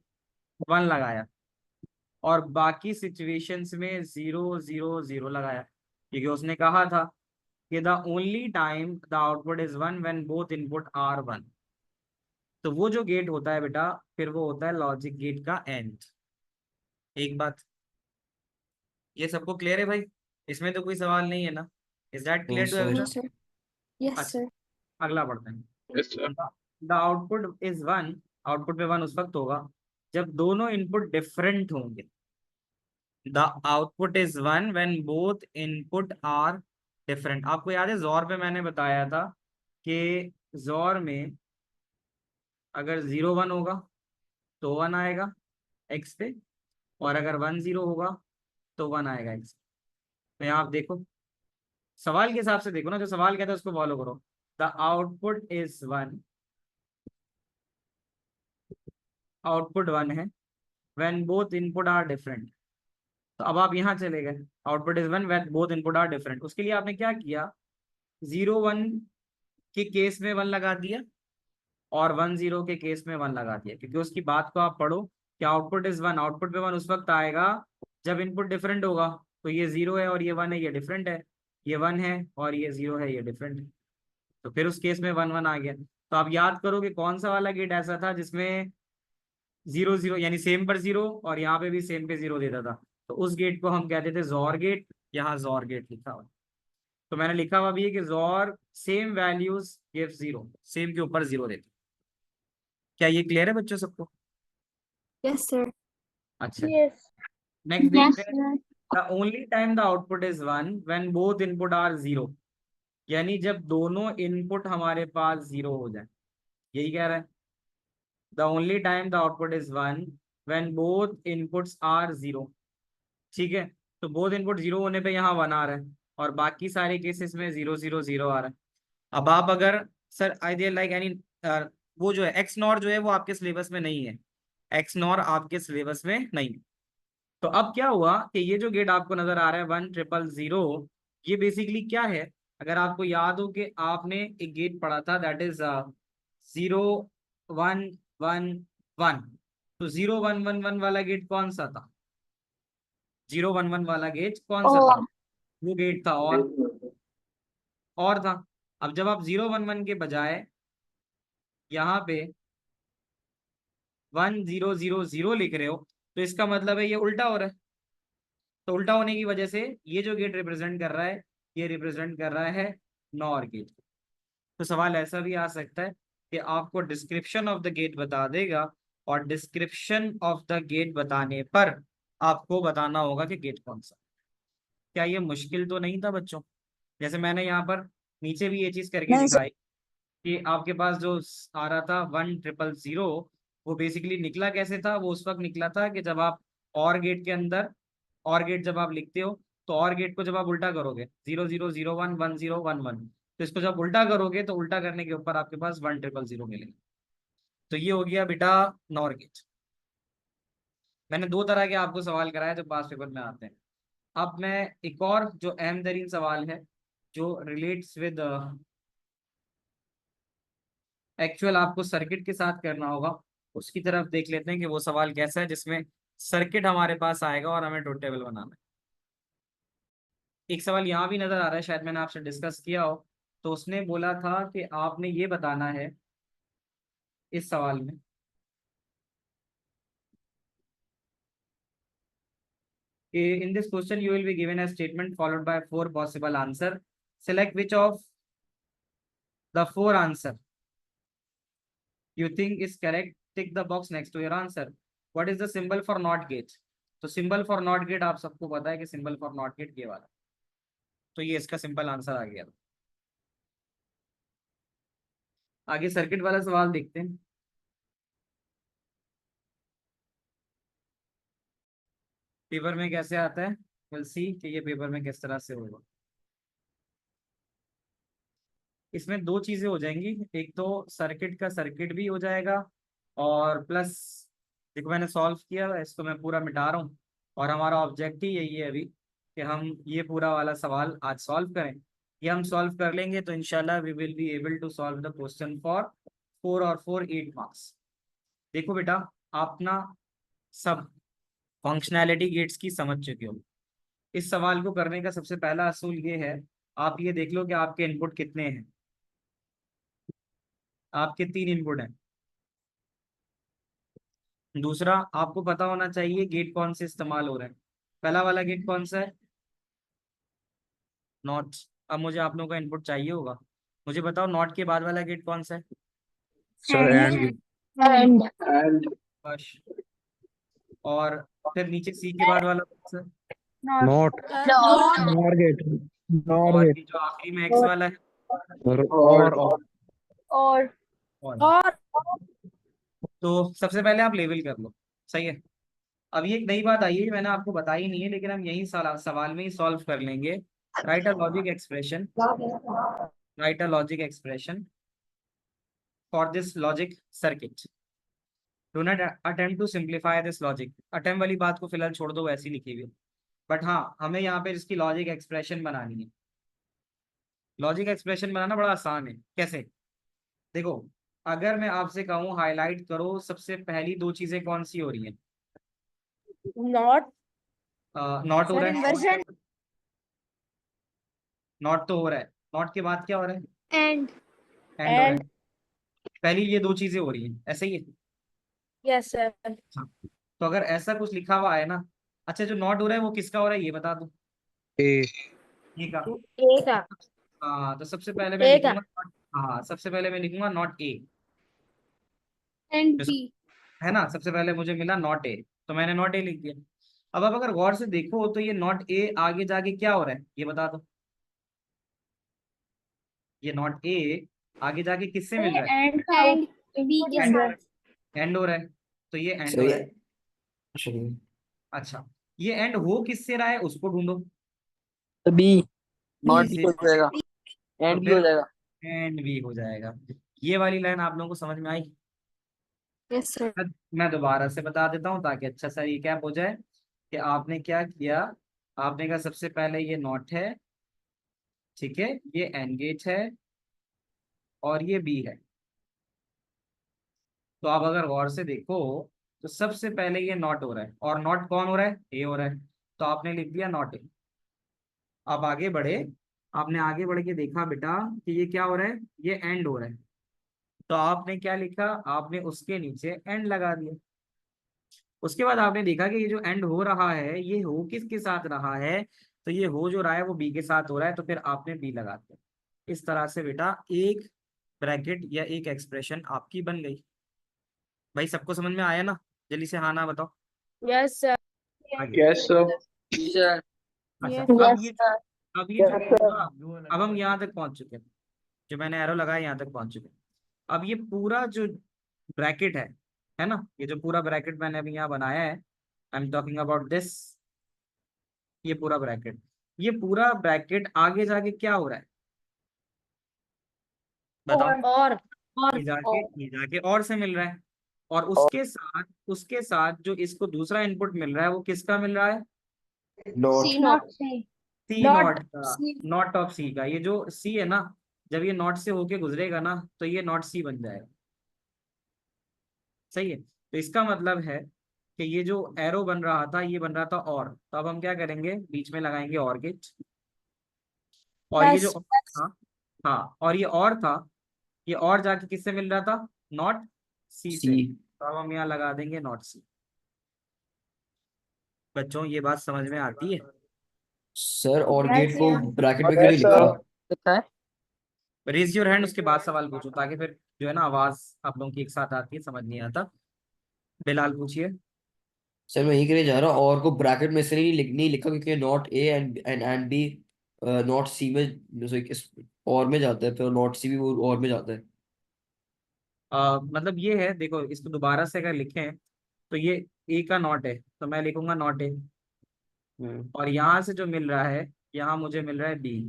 1 लगाया और बाकी सिचुएशंस में 0 0 0 लगाया, क्योंकि उसने कहा था कि the only time the output is 1 when both input are 1। तो वो जो गेट होता है बेटा, फिर वो होता है लॉजिक गेट का एंड। एक बात, ये सबको क्लियर है भाई? इसमें तो कोई सवाल नहीं है ना? इज दैट नहीं clear to sir. No, everyone? sir. Yes, अच्छा, sir. अगला पढ़ते हैं। द आउटपुट इज 1, आउटपुट पे 1 उस वक्त होगा जब दोनों इनपुट डिफरेंट होंगे। The output is 1 when both input are different. आपको याद है जोर पे मैंने बताया था कि जोर में अगर 0 1 होगा तो 1 आएगा एक्स पे, और अगर 1 0 होगा तो 1 आएगा एक्स। तो यहाँ आप देखो, सवाल के हिसाब से देखो ना, जो सवाल कहता है उसको फॉलो करो। द आउटपुट इज 1, आउटपुट 1 है when both input are different. तो अब आप यहाँ चले गए, output is 1 when both input are different. उसके लिए आपने क्या किया, 0 1 के केस में 1 लगा दिया और 1 0 के केस में 1 लगा दिया, क्योंकि उसकी बात को आप पढ़ो कि आउटपुट इज 1, आउटपुट पे 1 उस वक्त आएगा जब इनपुट डिफरेंट होगा। तो ये 0 है और ये 1 है, ये डिफरेंट है। ये 1 है और ये 0 है, ये डिफरेंट है। तो फिर उस केस में 1 1 आ गया। तो आप याद करो कि कौन सा वाला गेट ऐसा था जिसमें 0 0 यानी सेम पर 0 और यहाँ पे भी सेम पे 0 देता था। तो उस गेट को हम कहते थे जोर गेट। यहाँ जोर गेट लिखा हुआ, तो मैंने लिखा हुआ भी है कि जोर सेम वैल्यूज गिव 0, सेम के ऊपर 0 देती। क्या ये क्लियर है बच्चों सबको? Yes, sir. अच्छा, Yes. नेक्स्ट देखते हैं। The only time the output is 1 when both input are 0, यानी जब दोनों इनपुट हमारे पास 0 हो जाए, यही कह रहा है। The only time the output is 1 when both inputs are 0। ठीक है, तो बोथ इनपुट 0 होने पे यहाँ 1 आ रहा है और बाकी सारे केसेस में 0 0 0 आ रहा है। अब आप अगर सर आइडियल लाइक एनी, वो जो है एक्स नॉर जो है वो आपके सिलेबस में नहीं है, एक्स नॉर आपके सिलेबस में नहीं। तो अब क्या हुआ कि ये जो गेट आपको नजर आ रहा है 1 0 0, ये बेसिकली क्या है? अगर आपको याद हो कि आपने एक गेट पढ़ा था दैट इज 0 1 1 1, तो 0 1 1 1 वाला गेट कौन सा था? 0 1 1 वाला गेट कौन सा था? वो गेट था और था। अब जब आप 0 1 1 के बजाय यहाँ पे 1 0 0 0 लिख रहे हो, तो इसका मतलब है ये उल्टा हो रहा है। तो उल्टा होने की वजह से ये जो गेट रिप्रेजेंट कर रहा है, ये रिप्रेजेंट कर रहा है नॉर गेट। तो सवाल ऐसा भी आ सकता है कि आपको डिस्क्रिप्शन ऑफ द गेट बता देगा और डिस्क्रिप्शन ऑफ द गेट बताने पर आपको बताना होगा कि गेट कौन सा। क्या ये मुश्किल तो नहीं था बच्चों? जैसे मैंने यहाँ पर नीचे भी ये चीज करके नहीं, sir. दिखाई कि आपके पास जो आ रहा था 1 0 0 0, वो बेसिकली निकला कैसे था? वो उस वक्त निकला था कि जब आप और गेट के अंदर, और गेट जब आप लिखते हो तो और गेट को जब आप उल्टा करोगे 0 0 0 1 1 0 1 1, तो इसको जब उल्टा करोगे तो उल्टा करने के ऊपर आपके पास 1 0 0 0 मिलेगा। तो ये हो गया बेटा नॉर गेट। मैंने दो तरह के आपको सवाल कराए जो पास पेपर में आते हैं। अब मैं एक और जो अहम तरीन सवाल है जो रिलेट्स विद एक्चुअल आपको सर्किट के साथ करना होगा, उसकी तरफ देख लेते हैं कि वो सवाल कैसा है जिसमें सर्किट हमारे पास आएगा और हमें ट्रुथ टेबल बनाना है। एक सवाल यहाँ भी नजर आ रहा है, शायद मैंने आपसे डिस्कस किया हो। तो उसने बोला था कि आपने ये बताना है इस सवाल में कि in this question you will be given a statement followed by 4 possible answer, select which of the 4 answer you think is correct, tick the box next to your answer. What is the symbol for not gate? तो symbol for not gate आप सबको पता है कि symbol for not gate ये वाला, तो ये इसका सिंपल आंसर आ गया। आगे सर्किट वाला सवाल देखते हैं। पेपर में कैसे आता है, विल सी कि ये पेपर में किस तरह से होगा। इसमें दो चीजें हो जाएंगी, एक तो सर्किट का सर्किट भी हो जाएगा और प्लस देखो मैंने सॉल्व किया है, इसको मैं पूरा मिटा रहा हूँ और हमारा ऑब्जेक्ट ही यही है अभी कि हम ये पूरा वाला सवाल आज सॉल्व करें। ये हम सॉल्व कर लेंगे तो इंशाल्लाह we will be able to solve the question for 4 और 4 8 मार्क्स। देखो बेटा, आप ना सब फंक्शनैलिटी गेट्स की समझ चुके हो। इस सवाल को करने का सबसे पहला असूल ये है, आप ये देख लो कि आपके इनपुट कितने हैं। आपके 3 इनपुट हैं। दूसरा, आपको पता होना चाहिए गेट कौन से इस्तेमाल हो रहे हैं। पहला वाला गेट कौन सा है? नॉट। अब मुझे आप लोगों का इनपुट चाहिए होगा, मुझे बताओ नॉट के बाद वाला गेट कौन सा है? सर एंड And बस। और फिर नीचे सी के बाद वाला कौन सा है? Not not nor gate nor or gate ये जो आखिरी में एक्स वाला है? और or और तो सबसे पहले आप लेवल कर लो, सही है। अब ये एक नई बात आई है, मैंने आपको बताई नहीं है लेकिन हम यही सवाल में ही सॉल्व कर लेंगे। Write a logic expression, write a logic expression for this logic circuit. Do not attempt to simplify this logic. Attempt वाली बात को फिलहाल छोड़ दो, वैसी लिखी हुई है। बट हाँ, हमें यहाँ पे इसकी लॉजिक एक्सप्रेशन बनानी है। लॉजिक एक्सप्रेशन बनाना बड़ा आसान है। कैसे? देखो, अगर मैं आपसे कहूँ हाईलाइट करो सबसे पहली दो चीजें कौन सी हो रही हैं? not नॉट हो रहा है, inversion नॉट तो हो रहा है। नॉट के बाद क्या हो रहा है? and एंड हो रहा है। पहली ये दो चीजें हो रही हैं, ऐसे ही है। yes sir हाँ। तो अगर ऐसा कुछ लिखा हुआ है ना, अच्छा जो नॉट हो रहा है वो किसका हो रहा है ये बता दो। ए ये का। A का हाँ, तो सबसे पहले मैं A का लिखूंगा हाँ, सबसे पहले मैं लिखूंगा नॉट ए। and जो B. है ना, सबसे पहले मुझे मिला नॉट ए, तो मैंने नॉट ए लिख दिया। अब आप अगर गौर से देखो तो ये नॉट ए आगे जाके क्या हो रहा है ये बता दो। ये नॉट ए आगे जाके किससे मिल रहा है? And B के एंड साथ. एंड हो रहा है, तो ये एंड हो सही रहा है। है। सही है। अच्छा, ये एंड हो किससे रहा है उसको ढूंढो। तो बी, नॉट बी बी से, हो जाएगा, तो एंड बी हो फिर जाएगा। एंड बी हो जाएगा। ये वाली लाइन आप लोगों को समझ में आई? Yes, sir. मैं दोबारा से बता देता हूँ ताकि अच्छा सा रिकैप हो जाए कि आपने क्या किया। आपने कहा सबसे पहले ये नॉट है, ठीक है, ये एंगेज है और ये बी है। तो आप अगर गौर से देखो तो सबसे पहले ये नॉट हो रहा है, और नॉट कौन हो रहा है? ए हो रहा है, तो आपने लिख दिया नॉट ए। आप आगे बढ़े, आपने आगे बढ़ के देखा बेटा कि ये क्या हो रहा है, ये एंड हो रहा है, तो आपने क्या लिखा, आपने उसके नीचे एंड लगा दिया। उसके बाद आपने देखा कि ये जो एंड हो रहा है ये हो किसके साथ रहा है, तो ये हो जो रहा है वो बी के साथ हो रहा है, तो फिर आपने बी लगा दिया। इस तरह से बेटा एक ब्रैकेट या एक एक्सप्रेशन आपकी बन गई। भाई सबको समझ में आया ना? जल्दी से हाँ ना बताओ। Yes, sir. आगे। Yes sir. जी सर। अच्छा, Yes, sir. अब ये जो पूरा, अब हम यहाँ तक पहुंच चुके हैं, जो मैंने एरो लगाया यहाँ तक पहुंच चुके हैं। अब ये पूरा जो ब्रैकेट है ना, ये जो पूरा ब्रैकेट मैंने अभी यहाँ बनाया है, I am talking about this, ये पूरा ब्रैकेट, ये पूरा ब्रैकेट आगे जाके क्या हो रहा है बताओ? और ये जाके और से मिल रहा है, और उसके साथ जो इसको दूसरा इनपुट मिल रहा है वो किसका मिल रहा है? Not. C not C. C Not not का, C. नॉट ऑफ सी का। ये जो सी है ना, जब ये नॉट से होके गुजरेगा ना तो ये नॉट सी बन जाएगा। सही है, तो इसका मतलब है कि ये जो एरो बन रहा था ये बन रहा था और, तो अब हम क्या करेंगे, बीच में लगाएंगे और के, और ये जो Plus. और था, हाँ, और ये और था, ये और जाके किससे मिल रहा था? नॉट सी से, सी। तो अब हम यहाँ लगा देंगे नॉट सी। बच्चों ये बात समझ में आती है? सर और Yes, गेट को sir. ब्रैकेट में क्यों नहीं लिखा? लिखा है. रेज योर हैंड, उसके बाद सवाल पूछो, ताकि फिर जो है ना आवाज आप लोगों की एक साथ आती है, समझ नहीं आता। बिलाल पूछिए। सर मैं यही कहने जा रहा हूँ, और को ब्रैकेट में इसलिए नहीं लिखा क्योंकि not A and B not C में, जैसे इस और में जाता है, फिर नॉट सी भी वो और में जाता है। मतलब ये है, देखो इसको दोबारा से अगर लिखें तो ये ए का नॉट है, तो मैं लिखूंगा नॉट ए, हम्म। और यहाँ से जो मिल रहा है, यहाँ मुझे मिल रहा है बी,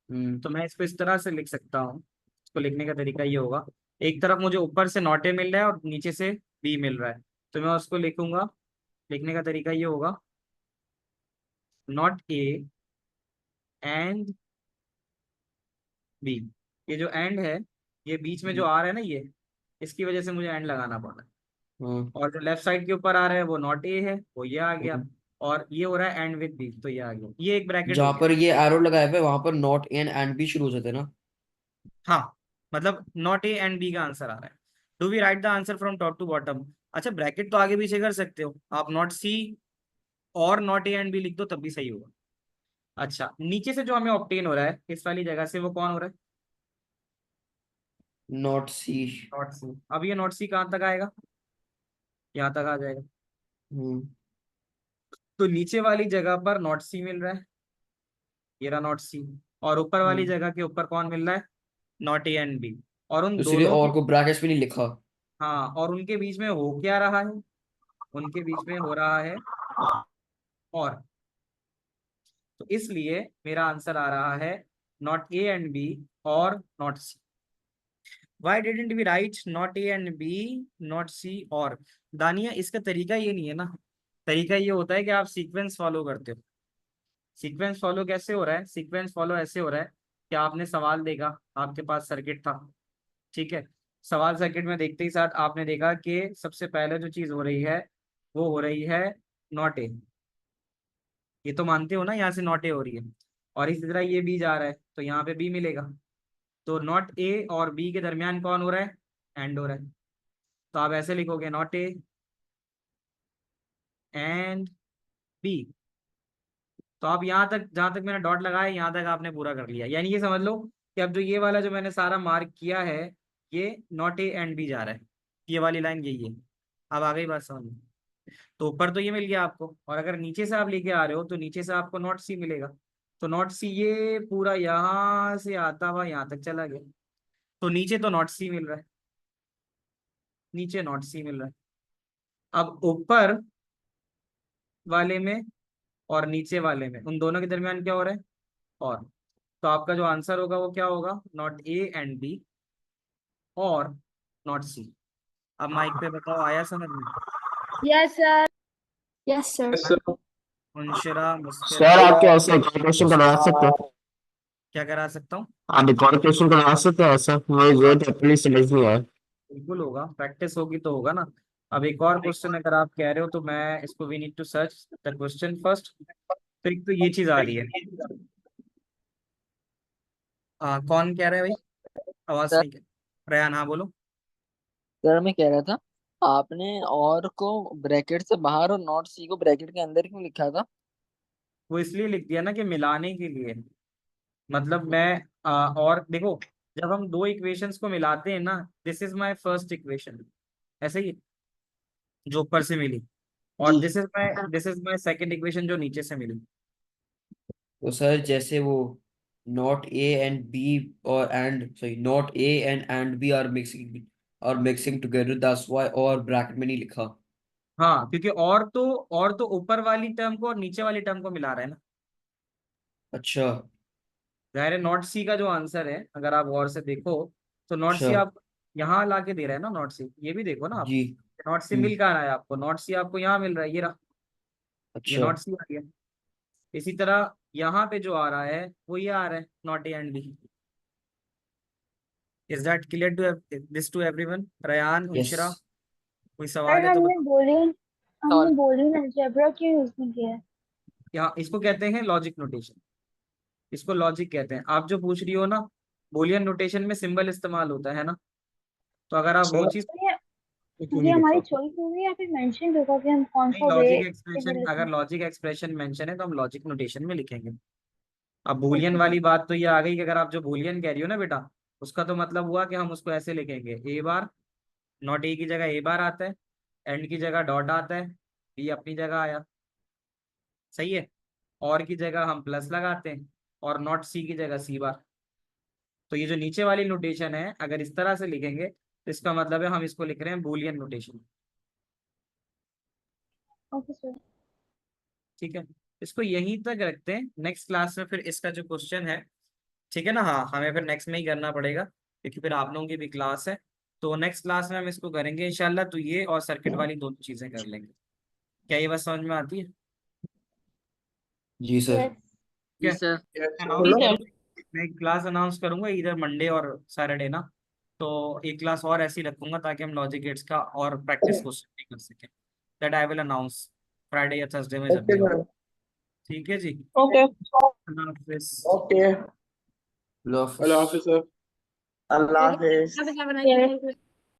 तो मैं इसको इस तरह से लिख सकता हूँ। इसको लिखने का तरीका ये होगा, एक तरफ मुझे ऊपर से नॉट ए मिल रहा है और नीचे से बी मिल रहा है, तो मैं उसको लिखूंगा, लिखने का तरीका ये होगा, नॉट ए एंड बी। ये जो एंड है, ये बीच में जो आ रहा है ना, ये इसकी वजह से मुझे एंड लगाना पड़ रहा है, हम्म। और जो लेफ्ट साइड के ऊपर आ रहा है वो नॉट ए है, वो ये आ गया, हम्म। और ये हो रहा है एंड विद बी, तो ये आ गया, ये एक ब्रैकेट हो जहाँ गया। पर ये एरो लगाया हुआ है वहां पर नॉट ए एंड बी शुरू हो जाते हैं ना। हाँ, मतलब नॉट ए एंड बी का आंसर आ रहा है। Do we write the answer from top to bottom? अच्छा, ब्रैकेट तो आगे पीछे कर सकते हो आप, नॉट सी और नॉट ए एंड बी लिख दो तब भी सही होगा। अच्छा, नीचे से जो हमें ऑब्टेन हो रहा है इस वाली जगह से, वो कौन हो रहा है? Not C. Not C. अब ये नॉट सी कहाँ तक आएगा? यहाँ तक आ जाएगा, हम्म। तो नीचे वाली जगह पर नॉट सी मिल रहा है, ये रहा नॉट सी, और ऊपर वाली हम्म। जगह के ऊपर कौन मिल रहा है? नॉट ए एंड बी, और उन तो इसलिए दोनों के, और को ब्रैकेट्स में नहीं लिखा। हाँ, और उनके बीच में हो क्या रहा है? उनके बीच में हो रहा है और, तो इसलिए मेरा आंसर आ रहा है not A and B or not C. Why didn't we write not A and B, not C और? दानिया, इसका तरीका ये नहीं है ना, तरीका ये होता है कि आप सीक्वेंस फॉलो करते हो। सीक्वेंस फॉलो कैसे हो रहा है? सीक्वेंस फॉलो ऐसे हो रहा है कि आपने सवाल देखा, आपके पास सर्किट था, ठीक है, सवाल सर्किट में देखते ही साथ आपने देखा कि सबसे पहले जो चीज हो रही है वो हो रही है नॉट ए, ये तो मानते हो ना, यहाँ से नॉट ए हो रही है, और इसी तरह ये बी जा रहा है तो यहाँ पे बी मिलेगा, तो नॉट ए और बी के दरमियान कौन हो रहा है? एंड हो रहा है, तो आप ऐसे लिखोगे नॉट ए एंड बी। तो आप यहाँ तक, जहाँ तक मैंने डॉट लगाया यहाँ तक आपने पूरा कर लिया, यानी ये समझ लो कि अब जो ये वाला जो मैंने सारा मार्क किया है ये नॉट ए एंड बी जा रहा है, ये वाली लाइन यही है। अब आ गई बात समझ में। तो ऊपर तो ये मिल गया आपको, और अगर नीचे से आप लेके आ रहे हो तो नीचे से आपको नॉट सी मिलेगा। तो नॉट सी ये पूरा यहाँ से आता हुआ यहाँ तक चला गया, तो नीचे तो नॉट सी मिल रहा है, नीचे नॉट सी मिल रहा है। अब ऊपर वाले में और नीचे वाले में, उन दोनों के दरमियान क्या हो रहा है, और। तो आपका जो आंसर होगा वो क्या होगा, not A and B or not C. अब माइक पे बताओ, आया समझ में? Yes, sir. Yes, sir. मुनशिरा, मुस्किरा, सर आपके ऐसे एक और क्वेश्चन करवा सकते हैं? क्या करा सकता हूँ? आप एक और क्वेश्चन करवा सकते हैं ऐसा? मुझे जरूरत अपनी समझ नहीं आया। बिल्कुल होगा, प्रैक्टिस होगी तो होगा ना। अब एक और क्वेश्चन अगर आप कह रहे हो तो मैं इसको, we need to search the question first. तो एक तो ये चीज आ रही है। कौन कह रहा है भाई? आवाज सर नहीं रयान, हाँ बोलो। सर मैं कह रहा था, आपने और को ब्रैकेट से बाहर और नॉट सी को ब्रैकेट के अंदर क्यों लिखा था? वो इसलिए लिख दिया ना कि मिलाने के लिए। मतलब मैं और देखो, जब हम दो इक्वेशंस को मिलाते हैं ना, this is my first equation, ऐसे ही जो ऊपर से मिली, और this is my second equation जो नीचे से मिली। तो सर जैसे वो नॉट ए एंड बी और and sorry not A and B are mixing together, that's why और ब्रैकेट में नहीं लिखा। हाँ, क्योंकि और तो ऊपर वाली टर्म को और नीचे वाली टर्म को मिला रहा है ना। अच्छा जाहिर है नॉट सी का जो आंसर है, अगर आप गौर से देखो, तो नॉट अच्छा सी आप यहाँ ला के दे रहा है ना, नॉट सी ये भी देखो ना आप। जी। नॉट सी मिल कहाँ रहा है आपको, नॉट सी आपको यहाँ मिल रहा है, ये रहा, ये अच्छा नॉट सी आ गया। इसी तरह यहाँ पे जो आ रहा है वो ये आ रहा है, not A and B. Is that clear to this to everyone? Ryan, yes उनशरा, कोई सर सवाल है तो हमने बताओ। बोलियन सवाल। हमने बोलियन अलजेब्रा क्यों यूज नहीं किया है? यहाँ इसको कहते हैं लॉजिक नोटेशन, इसको लॉजिक कहते हैं। आप जो पूछ रही हो ना, बूलियन नोटेशन में सिंबल इस्तेमाल होता है ना, तो अगर आप वो सर चीज, तो ये क्यों ये नहीं हमारी लिखा? चॉइस होगी या फिर मेंशन होगा कि हम कौन नहीं, सा वे लॉजिक इधर एक्सप्रेशन, लिखें? अगर लॉजिक एक्सप्रेशन मेंशन है तो हम लॉजिक नोटेशन में लिखेंगे। अब बूलियन वाली बात तो ये आ गई कि अगर आप जो बूलियन कह रही हो ना बेटा, उसका तो मतलब हुआ कि हम उसको ऐसे लिखेंगे, ए बार, नॉट ए की जगह ए बार आता है, एंड की जगह डॉट आता है, बी अपनी जगह आया, सही है। और की जगह हम प्लस लगाते हैं, और नॉट सी की जगह सी बार। तो ये जो नीचे वाली नोटेशन है, अगर इस तरह से लिखेंगे तो इसका मतलब है हम इसको लिख रहे हैं बूलियन नोटेशन। Okay sir. ठीक है, इसको यहीं तक रखते हैं, नेक्स्ट क्लास में फिर इसका जो क्वेश्चन है, ठीक है ना, हाँ हमें फिर नेक्स्ट में ही करना पड़ेगा क्योंकि फिर आप लोगों की भी क्लास है। तो नेक्स्ट क्लास में हम इसको करेंगे इंशाल्लाह, तो ये और सर्किट वाली दोनों चीजें कर लेंगे। क्या ये बात समझ में आती है? जी सर। यस। ठीक जी है, सर। अनाउंस करूँ, मैं क्लास अनाउंस करूंगा इधर मंडे और सैटरडे ना। तो एक क्लास और ऐसी रखूंगा ताकि हम लॉजिक गेट्स का और प्रैक्टिस क्वेश्चन भी कर सकें। That I will announce Friday या थर्सडे में जब भी हो। ठीक है जी, ओके अल्लाह हाफिज। ओके अल्लाह हाफिज। अल्लाह हाफिज सर। अल्लाह हाफिज। Yes.